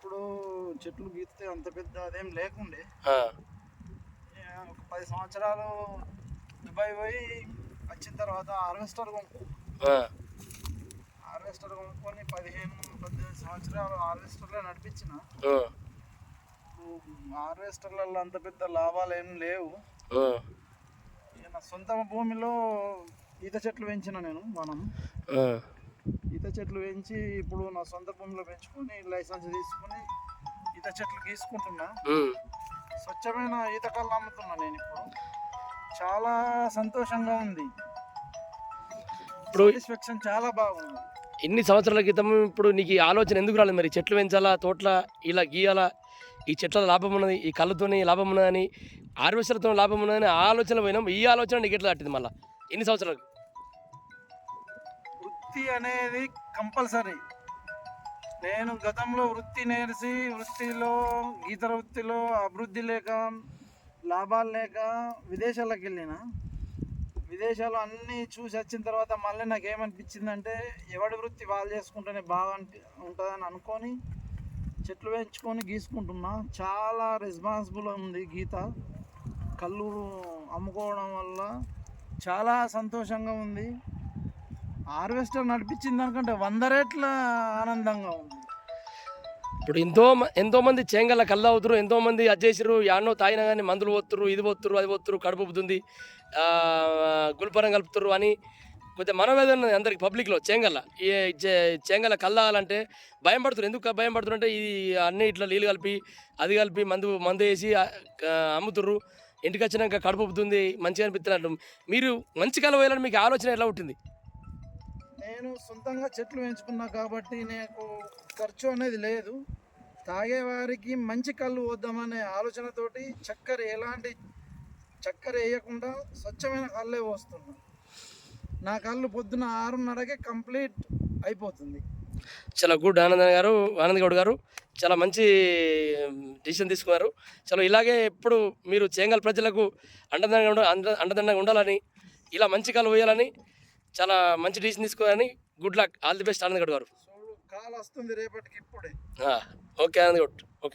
చిన్నప్పుడు చెట్లు గీస్తే అంత పెద్ద అదేం లేకుండే. ఆ, ఒక 10 సంవత్సరాలు దుబాయ్ పోయి వచ్చిన తర్వాత ఆ, హార్వెస్టర్ కొనుక్కొని 18 సంవత్సరాలు హార్వెస్టర్లో నడిపించిన. ఆ, హార్వెస్టర్లలో అంత పెద్ద లాభాలు ఏం లేవు. ఆ, నా సొంత భూమిలో ఈత చెట్లు పెంచిన నేను. ఆ. ఈత చెట్లు పెంచి ఇప్పుడు నా సొంత భూమిలో పెంచుకొని లైసెన్స్ తీసుకొని ఈత చెట్లు గీసుకుంటున్నా. ఉమ్. స్వచ్ఛమైన ఈత కళ్ళు అమ్ముతున్నా నేను ఇప్పుడు. చాలా సంతోషంగా ఉంది. ఇప్పుడు సాటిస్ఫాక్షన్ చాలా బాగుంది. ఎన్ని సంవత్సరాల క్రితం ఇప్పుడు నీకు ఈ ఆలోచన ఎందుకు రాలేదు? మరి చెట్లు పెంచాలా, తోటల ఇలా గీయాలా, ఈ చెట్ల లాభం ఉన్నది, ఈ కళ్ళతోని లాభం ఉన్నదని, హార్వెస్టర్తో లాభం ఉన్నదని ఆలోచన పోయినాం. ఈ ఆలోచన నీకు ఎట్లా తట్టింది మళ్ళీ ఎన్ని సంవత్సరాలకు? వృత్తి అనేది కంపల్సరీ. నేను గతంలో వృత్తి నేర్చి గీత వృత్తిలో అభివృద్ధి లేక లాభాలు లేక విదేశాలకు వెళ్ళిన. విదేశాలు అన్నీ చూసి వచ్చిన తర్వాత మళ్ళీ నాకు ఏమనిపించిందంటే ఎవడి వృత్తి వాళ్ళు చేసుకుంటేనే బాగా ఉంటుందని అనుకొని చెట్లు పెంచుకొని గీసుకుంటున్నా. చాలా రెస్పాన్సిబుల్ ఉంది గీత. కళ్ళు అమ్ముకోవడం వల్ల చాలా సంతోషంగా ఉంది. హార్వెస్టర్ నడిపించిన దానికంటే 100 రెట్ల ఆనందంగా ఉంది. ఇప్పుడు ఎంతోమంది చేంగల కళ్ళు అవుతారు, ఎంతోమంది అజ్జేసారు, యాన్నో తాగినా కానీ మందులు పోతురు, ఇది పోతురు, అది పోతురు, కడుపు ఉబ్బుతుంది, గుల్పరం కలుపుతారు అని కొద్దిగా మనోవేదన ఉన్నది అందరికి పబ్లిక్లో. ఈ చేంగల కళ్ళాలంటే భయం పడుతున్నారు. ఎందుకు భయం పడుతున్నారు అంటే ఇది అన్నీ ఇట్లా నీళ్ళు కలిపి అది కలిపి మందు వేసి అమ్ముతుర్రు, ఇంటికి వచ్చినాక కడుపు ఉబ్బుతుంది, మంచిగా అనిపిస్తున్నట్టు. మీరు మంచి కళ వేయాలని మీకు ఆలోచన ఎలా ఉంటుంది? నేను సొంతంగా చెట్లు పెంచుకున్నా కాబట్టి నాకు ఖర్చు అనేది లేదు. తాగేవారికి మంచి కళ్ళు వద్దామనే ఆలోచనతోటి ఎలాంటి చక్కెర వేయకుండా స్వచ్ఛమైన కళ్ళే పోస్తున్నా. నా కళ్ళు పొద్దున 6:30కే కంప్లీట్ అయిపోతుంది. చాలా గుడ్ ఆనంద్ గౌడ్ గారు చాలా మంచి డిసిషన్ తీసుకున్నారు. చాలా ఇలాగే ఎప్పుడు మీరు చేంగల్ ప్రజలకు అండదండగా ఉండాలని, ఇలా మంచి కళ్ళు వేయాలని, చాలా మంచి డిసిషన్ తీసుకోవాలని. Good luck, all the best Anand Goud గారు. కాల్ వస్తుంది రేపటికి ఇప్పుడే. ఓకే ఆనంద్ గౌడ్. ఓకే.